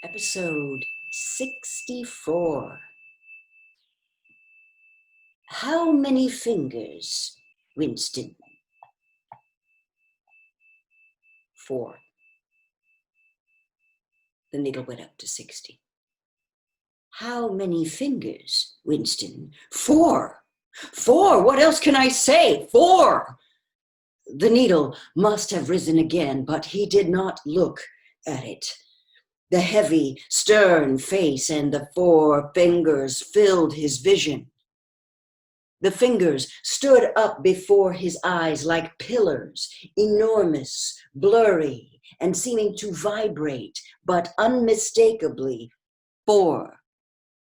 Episode 64. How many fingers, Winston? 4. The needle went up to 60. How many fingers, Winston? 4. 4. What else can I say? 4. The needle must have risen again, but he did not look at it. The heavy, stern face and the 4 fingers filled his vision. The fingers stood up before his eyes like pillars, enormous, blurry, and seeming to vibrate, but unmistakably 4.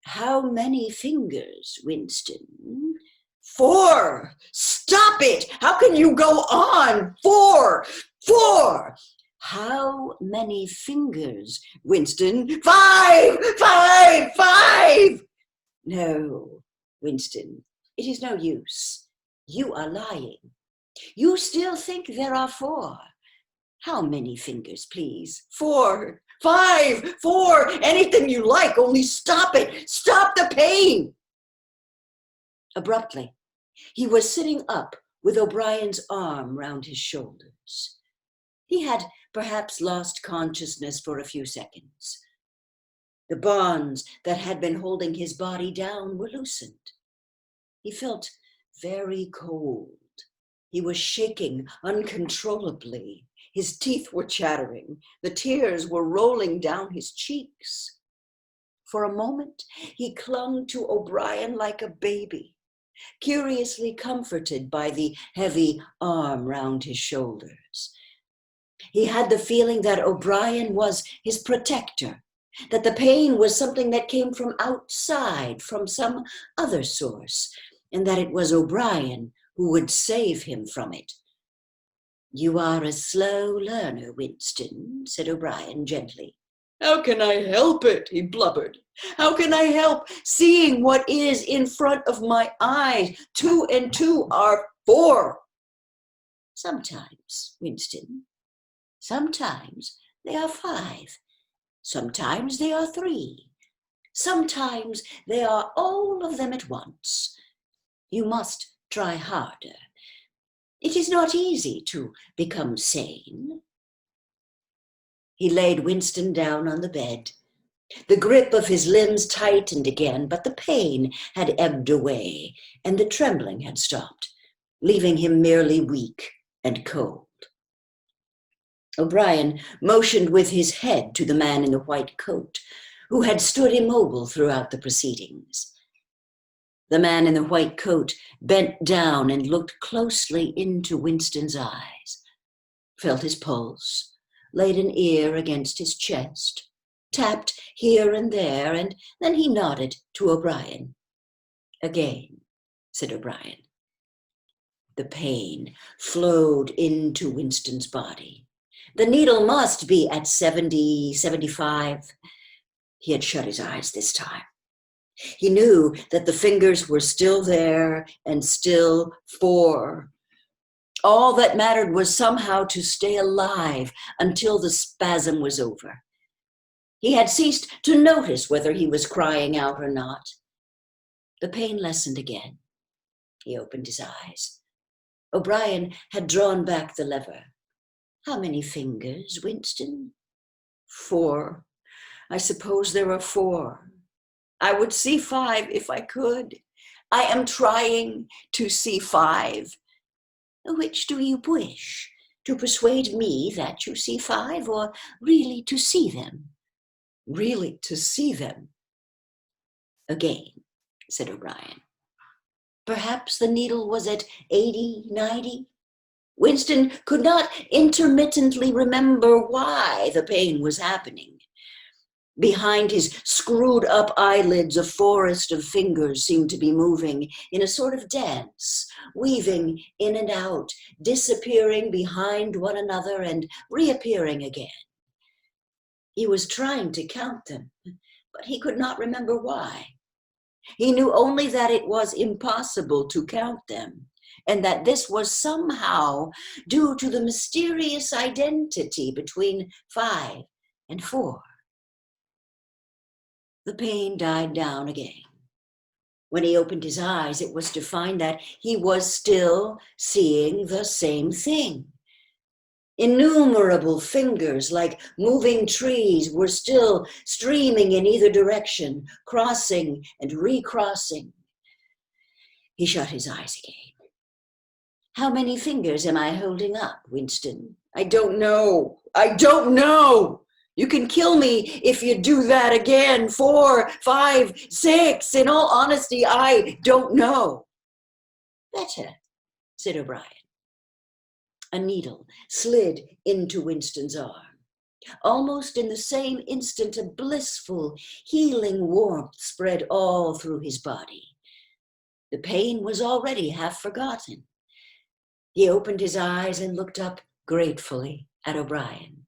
How many fingers, Winston? 4! Stop it! How can you go on? 4! 4! How many fingers, Winston? 5! 5! 5! No, Winston, it is no use. You are lying. You still think there are 4. How many fingers, please? 4, 5, 4, anything you like, only stop it. Stop the pain. Abruptly, he was sitting up with O'Brien's arm round his shoulders. He had perhaps lost consciousness for a few seconds. The bonds that had been holding his body down were loosened. He felt very cold. He was shaking uncontrollably. His teeth were chattering. The tears were rolling down his cheeks. For a moment, he clung to O'Brien like a baby, curiously comforted by the heavy arm round his shoulders. He had the feeling that O'Brien was his protector, that the pain was something that came from outside, from some other source, and that it was O'Brien who would save him from it. You are a slow learner, Winston, said O'Brien gently. How can I help it? He blubbered. How can I help seeing what is in front of my eyes? 2 and 2 are 4. Sometimes, Winston. Sometimes they are 5. Sometimes they are 3. Sometimes they are all of them at once. You must try harder. It is not easy to become sane. He laid Winston down on the bed. The grip of his limbs tightened again, but the pain had ebbed away, and the trembling had stopped, leaving him merely weak and cold. O'Brien motioned with his head to the man in the white coat, who had stood immobile throughout the proceedings. The man in the white coat bent down and looked closely into Winston's eyes, felt his pulse, laid an ear against his chest, tapped here and there, and then he nodded to O'Brien. Again, said O'Brien. The pain flowed into Winston's body. The needle must be at 70, 75. He had shut his eyes this time. He knew that the fingers were still there and still 4. All that mattered was somehow to stay alive until the spasm was over. He had ceased to notice whether he was crying out or not. The pain lessened again. He opened his eyes. O'Brien had drawn back the lever. How many fingers, Winston? 4. I suppose there are 4. I would see 5 if I could. I am trying to see 5. Which do you wish? To persuade me that you see 5, or really to see them? Really to see them. Again, said O'Brien. Perhaps the needle was at 80, 90. Winston could not intermittently remember why the pain was happening. Behind his screwed-up eyelids, a forest of fingers seemed to be moving in a sort of dance, weaving in and out, disappearing behind one another and reappearing again. He was trying to count them, but he could not remember why. He knew only that it was impossible to count them, and that this was somehow due to the mysterious identity between 5 and 4. The pain died down again. When he opened his eyes, it was to find that he was still seeing the same thing. Innumerable fingers, like moving trees, were still streaming in either direction, crossing and recrossing. He shut his eyes again. How many fingers am I holding up, Winston? I don't know. I don't know. You can kill me if you do that again. 4, 5, 6. In all honesty, I don't know. Better, said O'Brien. A needle slid into Winston's arm. Almost in the same instant, a blissful, healing warmth spread all through his body. The pain was already half forgotten. He opened his eyes and looked up gratefully at O'Brien.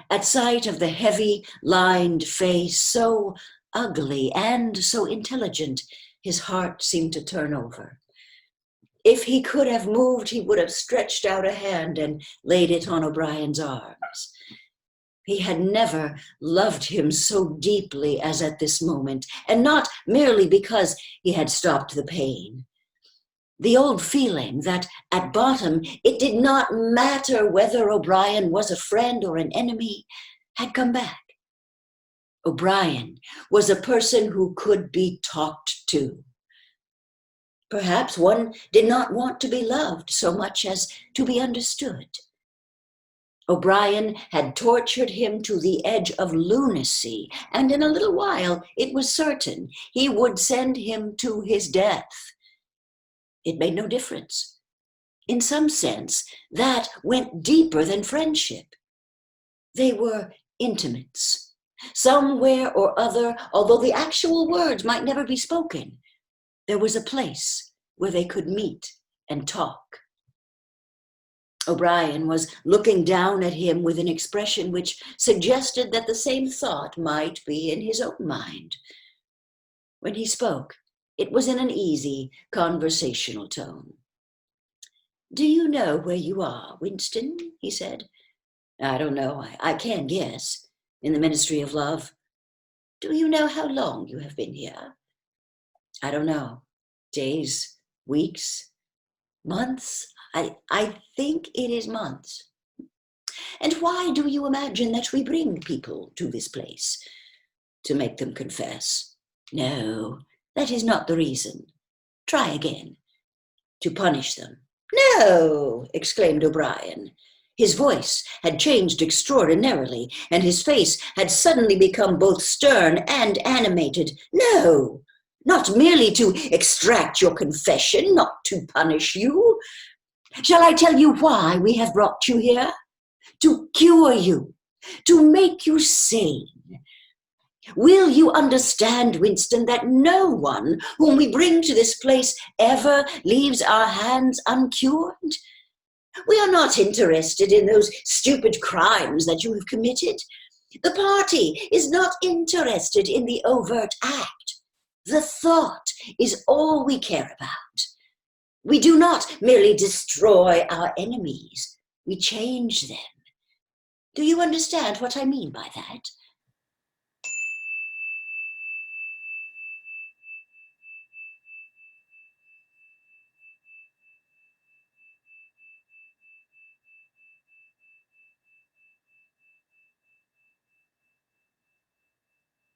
At sight of the heavy, lined face, so ugly and so intelligent, his heart seemed to turn over. If he could have moved, he would have stretched out a hand and laid it on O'Brien's arms. He had never loved him so deeply as at this moment, and not merely because he had stopped the pain. The old feeling that at bottom it did not matter whether O'Brien was a friend or an enemy had come back. O'Brien was a person who could be talked to. Perhaps one did not want to be loved so much as to be understood. O'Brien had tortured him to the edge of lunacy, and in a little while it was certain he would send him to his death. It made no difference. In some sense, that went deeper than friendship. They were intimates. Somewhere or other, although the actual words might never be spoken, there was a place where they could meet and talk. O'Brien was looking down at him with an expression which suggested that the same thought might be in his own mind. When he spoke, it was in an easy, conversational tone. "Do you know where you are, Winston?" he said. "I don't know. I can't guess. In the Ministry of Love." "Do you know how long you have been here?" "I don't know. Days, weeks, months? I think it is months." "And why do you imagine that we bring people to this place? To make them confess?" "No, that is not the reason. Try again." "To punish them." "No," exclaimed O'Brien. His voice had changed extraordinarily, and his face had suddenly become both stern and animated. "No, not merely to extract your confession, not to punish you. Shall I tell you why we have brought you here? To cure you, to make you sane. Will you understand, Winston, that no one whom we bring to this place ever leaves our hands uncured? We are not interested in those stupid crimes that you have committed. The party is not interested in the overt act. The thought is all we care about. We do not merely destroy our enemies, we change them. Do you understand what I mean by that?